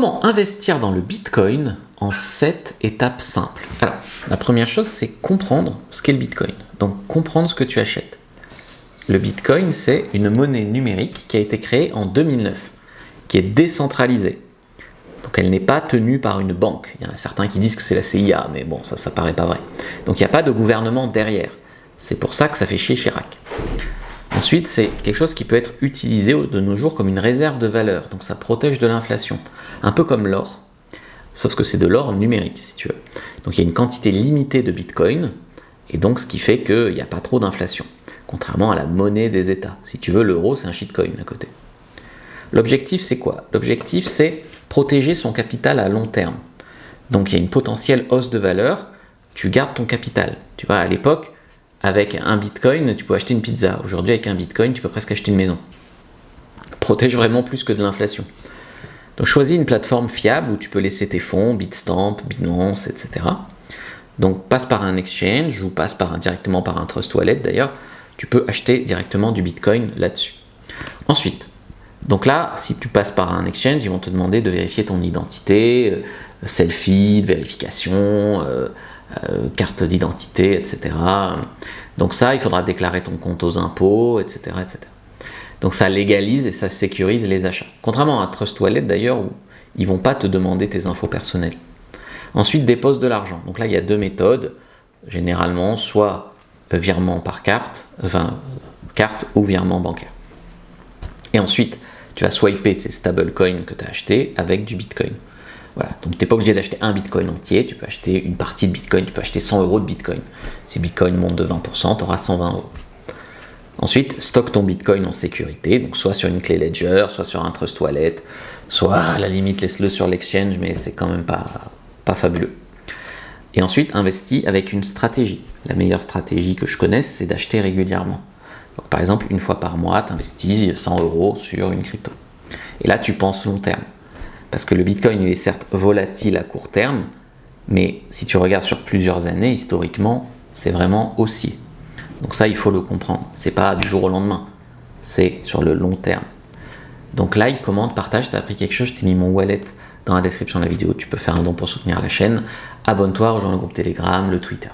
comment investir dans le Bitcoin en 7 étapes simples? Alors, la première chose, c'est comprendre ce qu'est le Bitcoin. Donc, comprendre ce que tu achètes. Le Bitcoin, c'est une monnaie numérique qui a été créée en 2009, qui est décentralisée. Donc, elle n'est pas tenue par une banque. Il y en a certains qui disent que c'est la CIA, mais bon, ça paraît pas vrai. Donc, il n'y a pas de gouvernement derrière. C'est pour ça que ça fait chier Chirac. Ensuite, c'est quelque chose qui peut être utilisé de nos jours comme une réserve de valeur. Donc, ça protège de l'inflation. Un peu comme l'or, sauf que c'est de l'or numérique, si tu veux. Donc, il y a une quantité limitée de Bitcoin, et donc ce qui fait qu'il n'y a pas trop d'inflation. Contrairement à la monnaie des États. Si tu veux, l'euro, c'est un shitcoin à côté. L'objectif, c'est quoi? L'objectif, c'est protéger son capital à long terme. Donc, il y a une potentielle hausse de valeur, tu gardes ton capital. Tu vois, à l'époque, avec un Bitcoin, tu peux acheter une pizza. Aujourd'hui, avec un Bitcoin, tu peux presque acheter une maison. Protège vraiment plus que de l'inflation. Donc, choisis une plateforme fiable où tu peux laisser tes fonds, Bitstamp, Binance, etc. Donc, passe par un exchange ou passe directement par un trust wallet d'ailleurs. Tu peux acheter directement du Bitcoin là-dessus. Ensuite, donc là, si tu passes par un exchange, ils vont te demander de vérifier ton identité, selfie, vérification, carte d'identité, etc. Donc ça, il faudra déclarer ton compte aux impôts, etc., etc. Donc ça légalise et ça sécurise les achats. Contrairement à Trust Wallet d'ailleurs, où ils ne vont pas te demander tes infos personnelles. Ensuite, dépose de l'argent. Donc là, il y a deux méthodes. Généralement, soit virement par carte, carte ou virement bancaire. Et ensuite, tu vas swiper ces stablecoins que tu as achetés avec du Bitcoin. Voilà, donc tu n'es pas obligé d'acheter un Bitcoin entier, tu peux acheter une partie de Bitcoin, tu peux acheter 100 € de Bitcoin. Si Bitcoin monte de 20%, tu auras 120 €. Ensuite, stocke ton Bitcoin en sécurité, donc soit sur une clé Ledger, soit sur un Trust Wallet, soit à la limite laisse-le sur l'exchange, mais c'est quand même pas fabuleux. Et ensuite, investis avec une stratégie. La meilleure stratégie que je connaisse, c'est d'acheter régulièrement. Donc, par exemple, une fois par mois, tu investis 100 € sur une crypto. Et là, tu penses long terme. Parce que le Bitcoin, il est certes volatile à court terme, mais si tu regardes sur plusieurs années, historiquement, c'est vraiment haussier. Donc ça, il faut le comprendre. C'est pas du jour au lendemain, c'est sur le long terme. Donc like, commente, partage, si tu as appris quelque chose, je t'ai mis mon wallet dans la description de la vidéo. Tu peux faire un don pour soutenir la chaîne. Abonne-toi, rejoins le groupe Telegram, le Twitter.